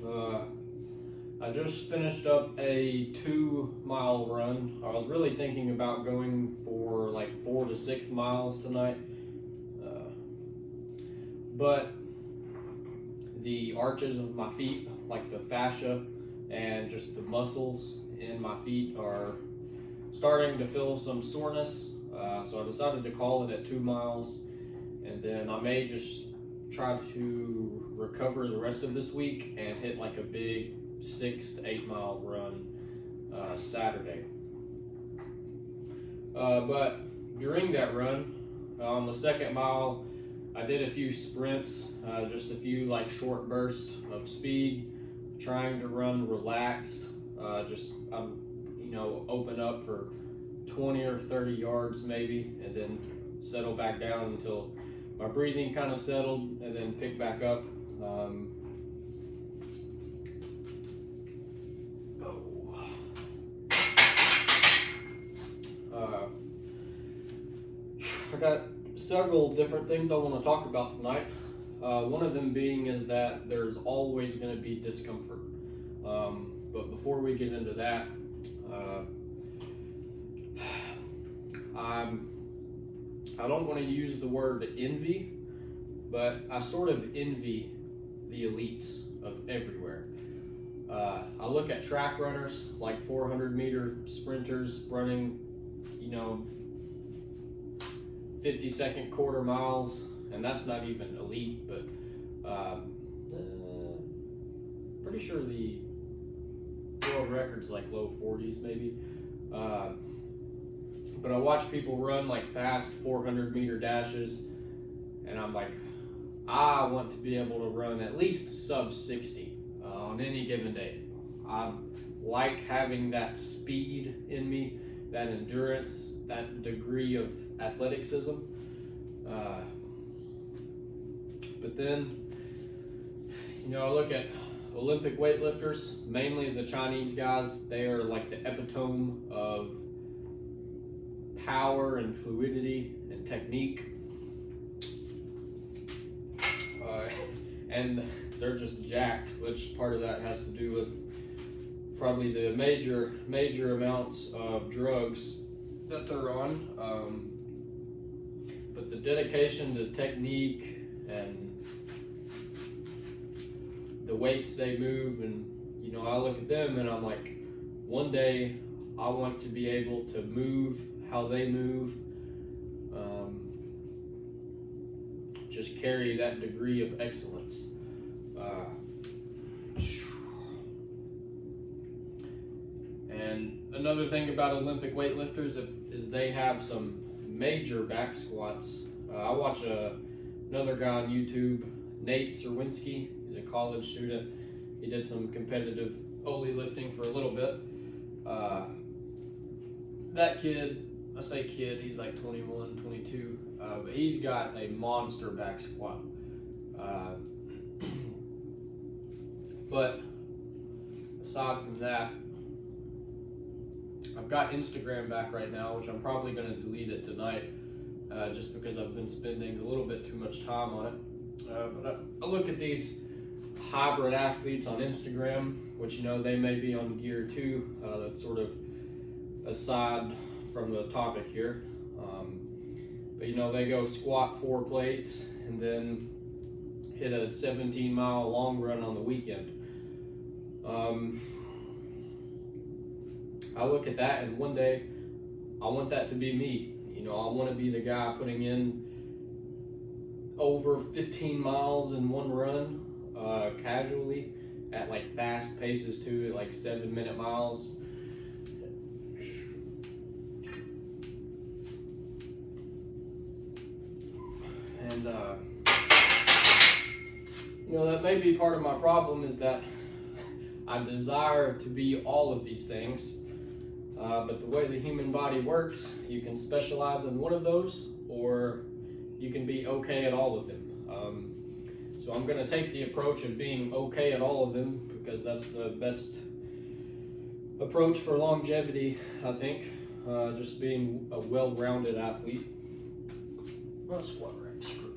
I just finished up a 2-mile run. I was really thinking about going for like 4 to 6 miles tonight, but the arches of my feet, like the fascia and just the muscles in my feet, are starting to feel some soreness. So I decided to call it at 2 miles, and then I may just try to recover the rest of this week and hit like a big 6 to 8 mile run Saturday. But during that run, on the 2nd mile, I did a few sprints, just a few like short bursts of speed, trying to run relaxed, open up for 20 or 30 yards maybe, and then settle back down until my breathing kind of settled, and then pick back up. I got several different things I want to talk about tonight. One of them being is that there's always going to be discomfort. But before we get into that, I don't want to use the word envy, but I sort of envy the elites of everywhere. I look at track runners, like 400-meter sprinters running, 50-second quarter miles, and that's not even elite, but pretty sure the world record's like low 40s maybe. But I watch people run like fast 400-meter dashes, and I'm like, I want to be able to run at least sub 60 on any given day. I like having that speed in me, that endurance, that degree of athleticism. But then, I look at Olympic weightlifters, mainly the Chinese guys. They are like the epitome of power and fluidity and technique. And they're just jacked, which part of that has to do with probably the major amounts of drugs that they're on. But the dedication to technique and the weights they move, and I look at them and I'm like, one day I want to be able to move how they move, just carry that degree of excellence. And another thing about Olympic weightlifters is they have some major back squats. I watch another guy on YouTube, Nate Serwinski. He's a college student. He did some competitive Oli lifting for a little bit. That kid, I say kid, he's like 21, 22, but he's got a monster back squat. But aside from that, I've got Instagram back right now, which I'm probably going to delete it tonight, just because I've been spending a little bit too much time on it. But I look at these hybrid athletes on Instagram, which they may be on gear too. That's sort of aside from the topic here. But they go squat 4 plates and then hit a 17-mile long run on the weekend. I look at that, and one day I want that to be me. I want to be the guy putting in over 15 miles in one run, casually, at like fast paces too, at like 7-minute miles. And that may be part of my problem, is that I desire to be all of these things, but the way the human body works, you can specialize in one of those, or you can be okay at all of them. So I'm going to take the approach of being okay at all of them, because that's the best approach for longevity, I think. Just being a well-rounded athlete. Well, squat rack's crooked.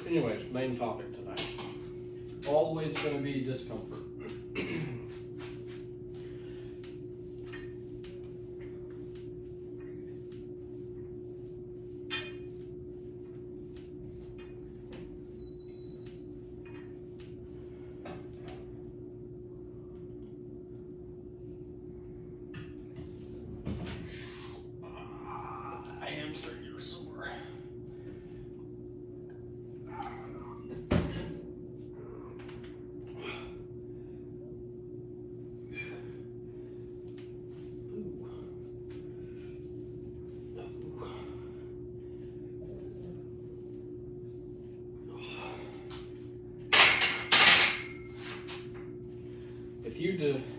anyways, main topic tonight. Always going to be discomfort. Hamstring are sore.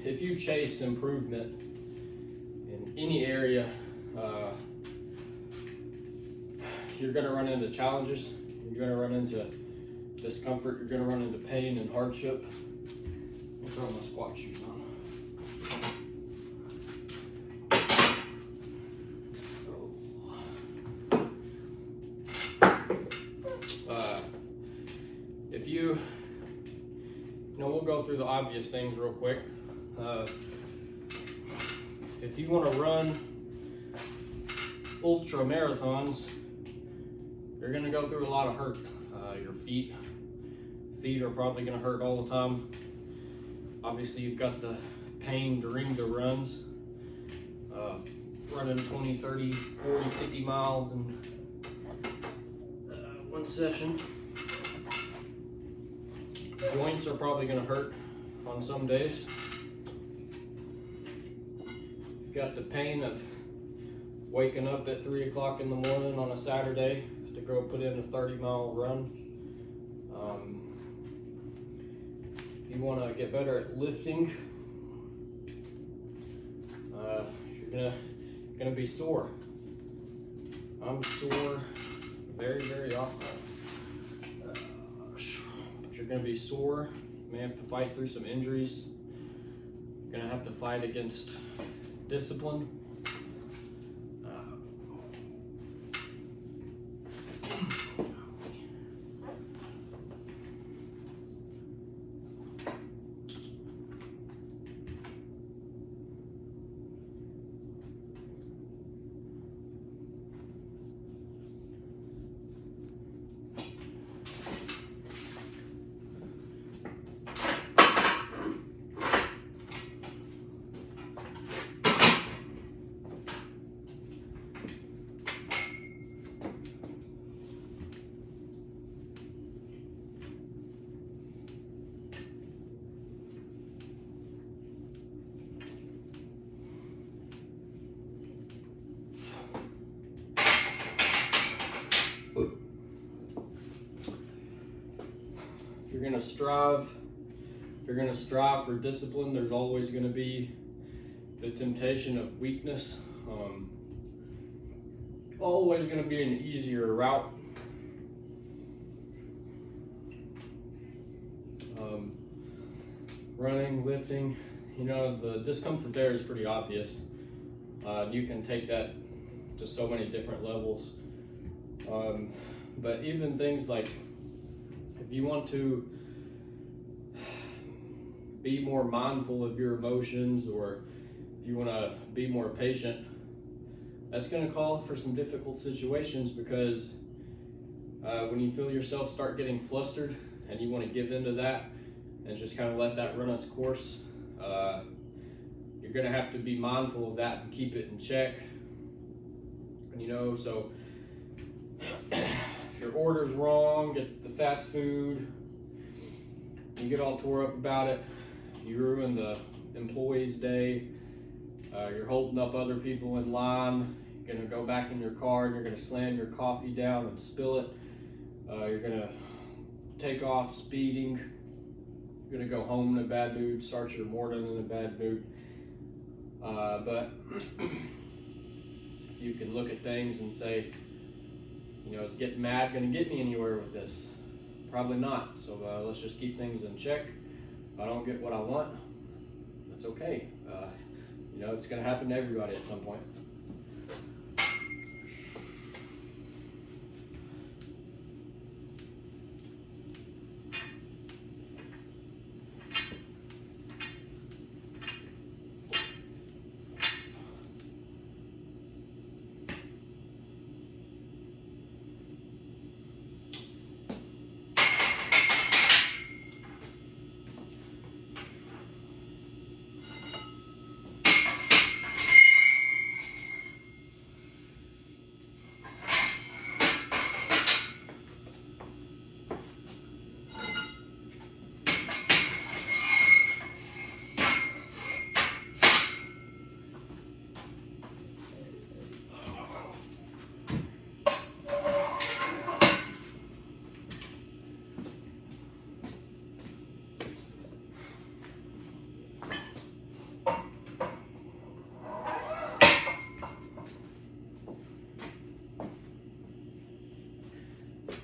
If you chase improvement in any area, you're going to run into challenges. You're going to run into discomfort. You're going to run into pain and hardship. I'll throw my squat shoes on. If you we'll go through the obvious things real quick. If you want to run ultra marathons, you're going to go through a lot of hurt. Your feet are probably going to hurt all the time. Obviously, you've got the pain during the runs. Running 20, 30, 40, 50 miles in one session. Joints are probably going to hurt on some days. You've got the pain of waking up at 3 o'clock in the morning on a Saturday to go put in a 30-mile run. If you want to get better at lifting, you're gonna be sore. I'm sore very, very often. You're gonna be sore. You may have to fight through some injuries. You're gonna have to fight against discipline. If you're gonna strive for discipline, there's always gonna be the temptation of weakness. Always gonna be an easier route. Running, lifting, the discomfort there is pretty obvious. You can take that to so many different levels. But even things like, if you want to be more mindful of your emotions, or if you want to be more patient, that's going to call for some difficult situations, because when you feel yourself start getting flustered and you want to give into that and just kind of let that run its course, you're going to have to be mindful of that and keep it in check. So if your order's wrong, get the fast food, you get all tore up about it, you ruin the employee's day, you're holding up other people in line, you're going to go back in your car and you're going to slam your coffee down and spill it, you're going to take off speeding, you're going to go home in a bad mood, start your morning in a bad mood. But you can look at things and say, is getting mad going to get me anywhere with this? Probably not. So let's just keep things in check. If I don't get what I want, that's okay. It's going to happen to everybody at some point.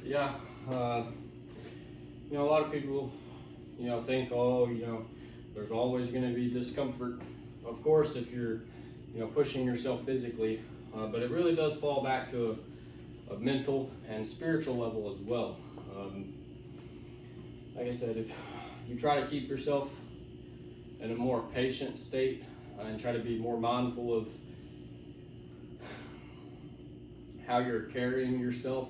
Yeah, you know, a lot of people, you know, think, oh, you know, there's always going to be discomfort. Of course, if you're, you know, pushing yourself physically, but it really does fall back to a mental and spiritual level as well. Like I said, if you try to keep yourself in a more patient state and try to be more mindful of how you're carrying yourself,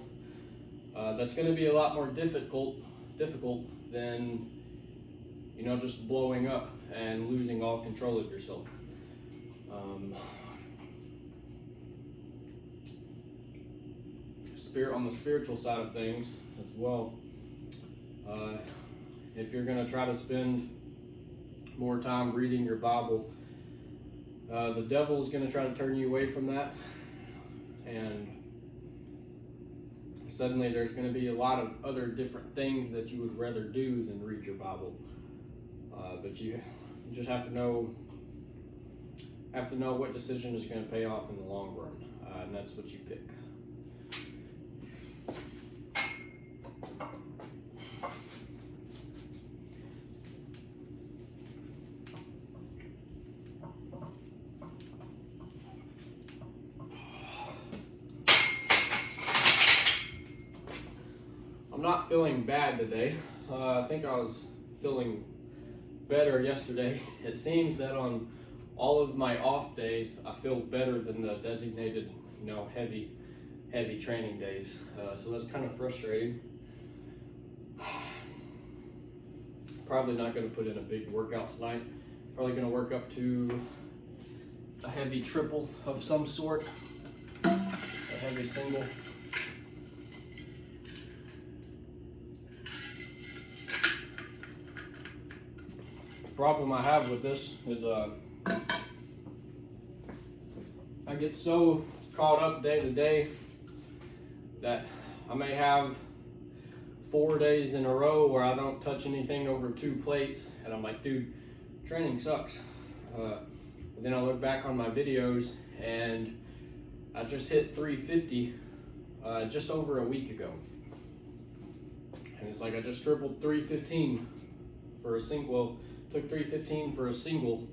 that's going to be a lot more difficult than, you know, just blowing up and losing all control of yourself. On the spiritual side of things as well, if you're going to try to spend more time reading your Bible, the devil is going to try to turn you away from that, and suddenly there's going to be a lot of other different things that you would rather do than read your Bible. But you just have to know what decision is going to pay off in the long run, and that's what you pick. I'm not feeling bad today. I think I was feeling better yesterday. It seems that on all of my off days, I feel better than the designated, you know, heavy training days. So that's kind of frustrating. Probably not going to put in a big workout tonight. Probably going to work up to a heavy triple of some sort, a heavy single. Problem I have with this is I get so caught up day to day that I may have 4 days in a row where I don't touch anything over 2 plates, and I'm like, dude, training sucks. But then I look back on my videos and I just hit 350 just over a week ago, and it's like I just tripled 315 for a single. Well, took 315 for a single,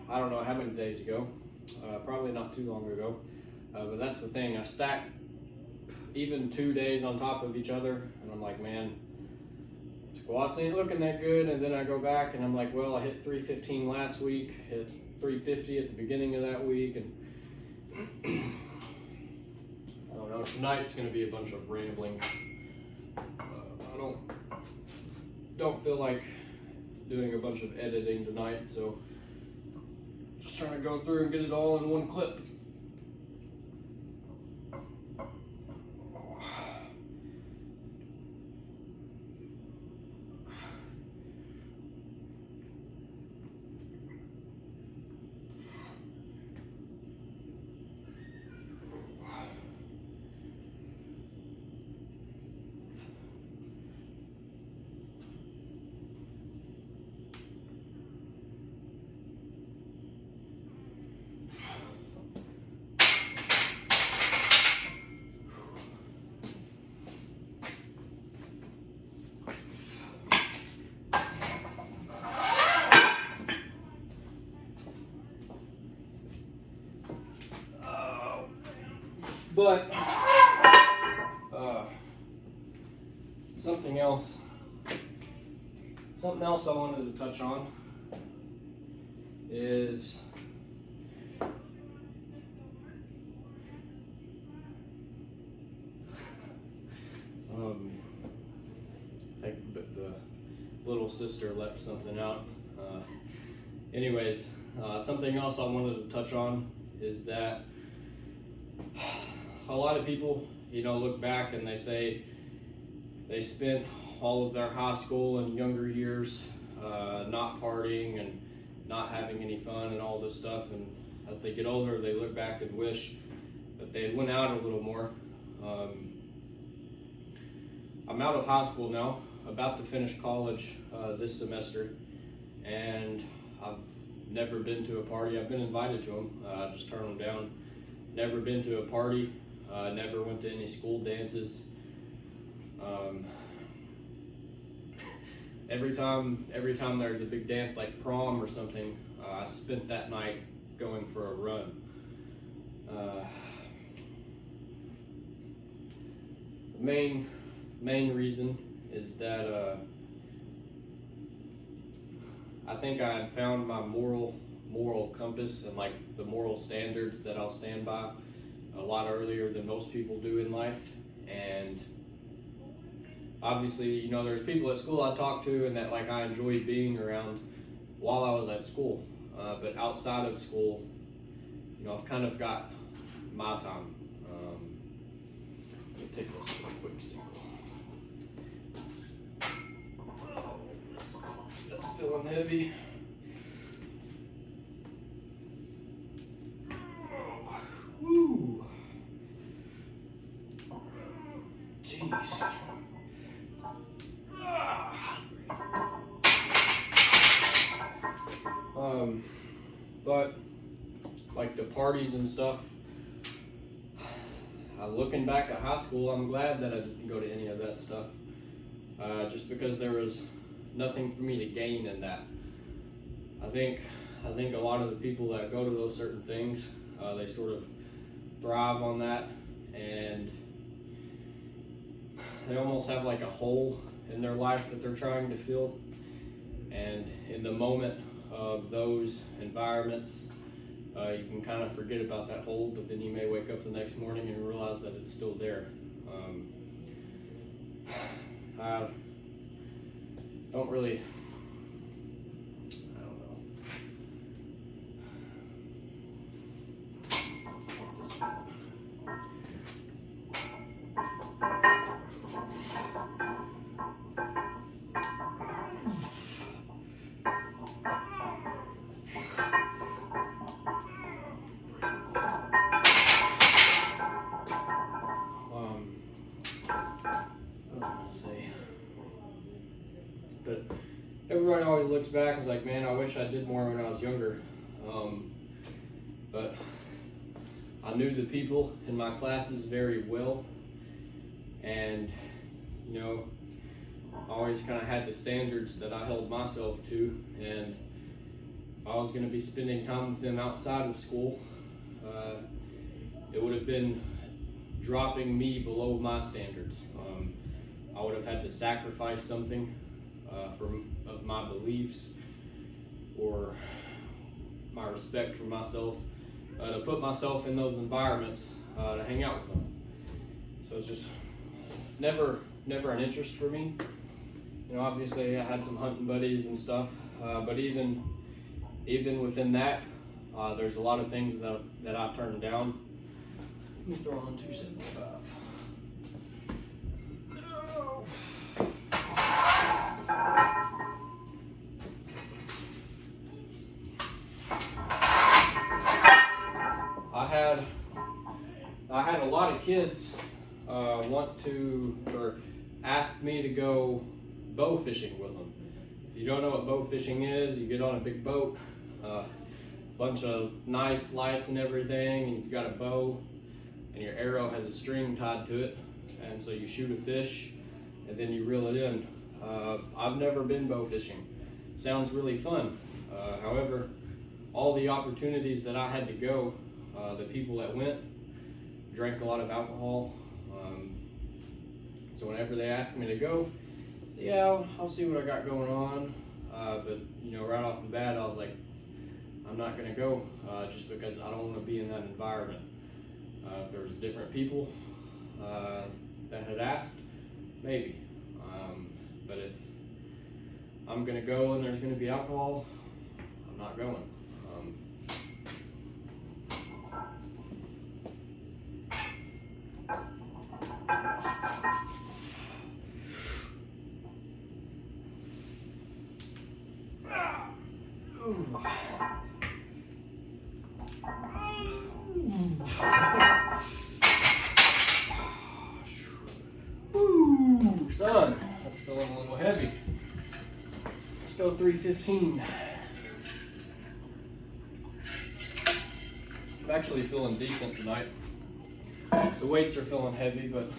I don't know how many days ago, probably not too long ago, but that's the thing, I stacked even 2 days on top of each other, and I'm like, man, squats ain't looking that good. And then I go back and I'm like, well, I hit 315 last week, hit 350 at the beginning of that week, and I don't know, tonight's gonna be a bunch of rambling. I don't feel like doing a bunch of editing tonight, so just trying to go through and get it all in one clip. But something else I wanted to touch on is I think the little sister left something out. Anyways, something else I wanted to touch on is that a lot of people, you know, look back and they say they spent all of their high school and younger years not partying and not having any fun and all this stuff, and as they get older they look back and wish that they had went out a little more. I'm out of high school now, about to finish college this semester, and I've never been to a party. I've been invited to them, just turned them down. Never been to a party. Never went to any school dances. Every time there's a big dance like prom or something, I spent that night going for a run. The main reason is that I think I had found my moral compass and like the moral standards that I'll stand by a lot earlier than most people do in life. And obviously, you know, there's people at school I talk to and that like I enjoyed being around while I was at school, but outside of school, you know, I've kind of got my time. Let me take this for a quick sample. That's feeling heavy. Woo! Jeez. But like the parties and stuff, looking back at high school, I'm glad that I didn't go to any of that stuff, just because there was nothing for me to gain in that. I think a lot of the people that go to those certain things, they sort of thrive on that, and they almost have like a hole in their life that they're trying to fill. And in the moment of those environments, you can kind of forget about that hole, but then you may wake up the next morning and realize that it's still there. I don't really, I don't know. This one. But everybody always looks back and is like, man, I wish I did more when I was younger. But I knew the people in my classes very well, and you know, I always kind of had the standards that I held myself to, and if I was going to be spending time with them outside of school, it would have been dropping me below my standards. I would have had to sacrifice something of my beliefs or my respect for myself to put myself in those environments to hang out with them. So it's just never an interest for me. You know, obviously I had some hunting buddies and stuff, but even within that, there's a lot of things that I've turned down. Let me throw on 275. I had a lot of kids want to or ask me to go bow fishing with them. If you don't know what bow fishing is, you get on a big boat, bunch of nice lights and everything, and you've got a bow, and your arrow has a string tied to it, and so you shoot a fish, and then you reel it in. I've never been bow fishing. Sounds really fun. However, all the opportunities that I had to go, the people that went drank a lot of alcohol. So whenever they asked me to go, yeah, I'll see what I got going on. But you know, right off the bat, I was like, I'm not gonna go just because I don't want to be in that environment. If there was different people that had asked, maybe. But if I'm gonna go and there's gonna be alcohol, I'm not going. Son, that's feeling a little heavy. Let's go 315. I'm actually feeling decent tonight. The weights are feeling heavy, but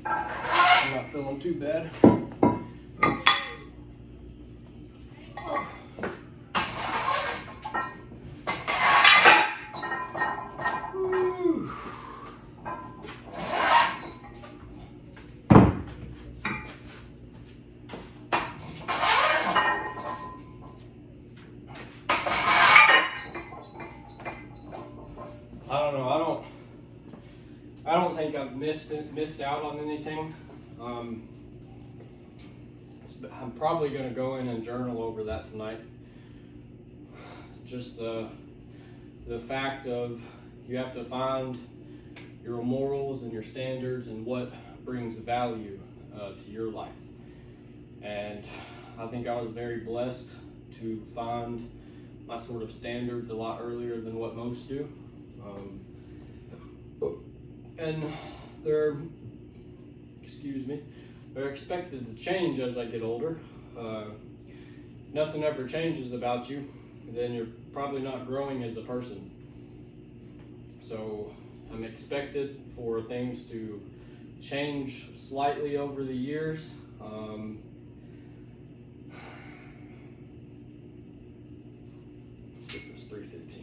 I'm not feeling too bad. I don't think I've missed out on anything. I'm probably going to go in and journal over that tonight. Just the fact of you have to find your morals and your standards and what brings value to your life. And I think I was very blessed to find my sort of standards a lot earlier than what most do. And they're expected to change as I get older. Nothing ever changes about you, then you're probably not growing as a person. So I'm expected for things to change slightly over the years. Let's get this 315.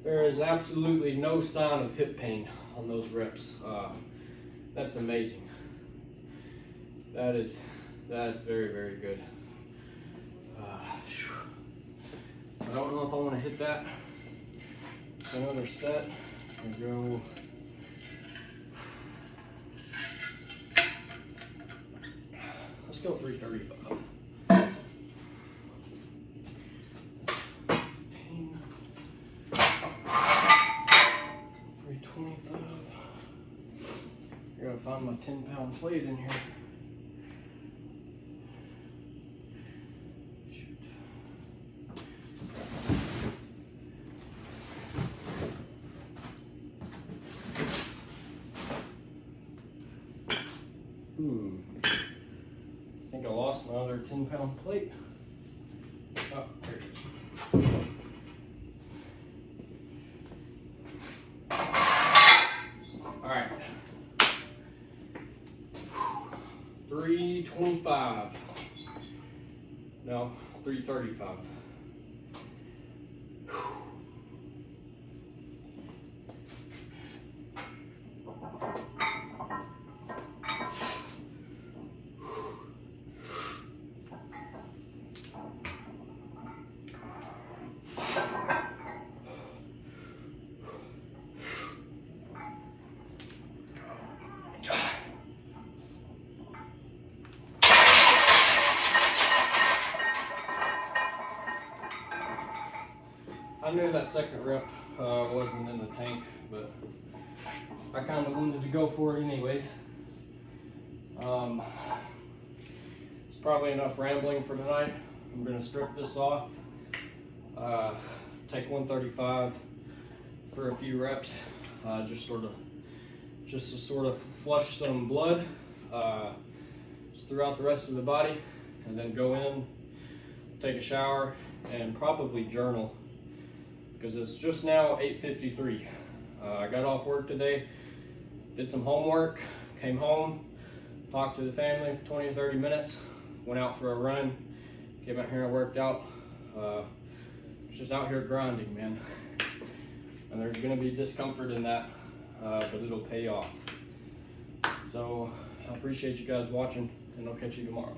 There is absolutely no sign of hip pain on those reps. That's amazing. That's very, very good. I don't know if I want to hit that. Another set and go. Let's go 335. 325. I gotta find my 10-pound plate in here. Shoot. I think I lost my other 10-pound plate. Oh, there it is. All right. 325. No, 335. I knew that second rep wasn't in the tank, but I kind of wanted to go for it anyways. It's probably enough rambling for tonight. I'm going to strip this off, take 135 for a few reps, just to sort of flush some blood just throughout the rest of the body, and then go in, take a shower, and probably journal. Because it's just now 8:53. I got off work today, did some homework, came home, talked to the family for 20 or 30 minutes, went out for a run, came out here and worked out. Just out here grinding, man. And there's gonna be discomfort in that, but it'll pay off. So I appreciate you guys watching, and I'll catch you tomorrow.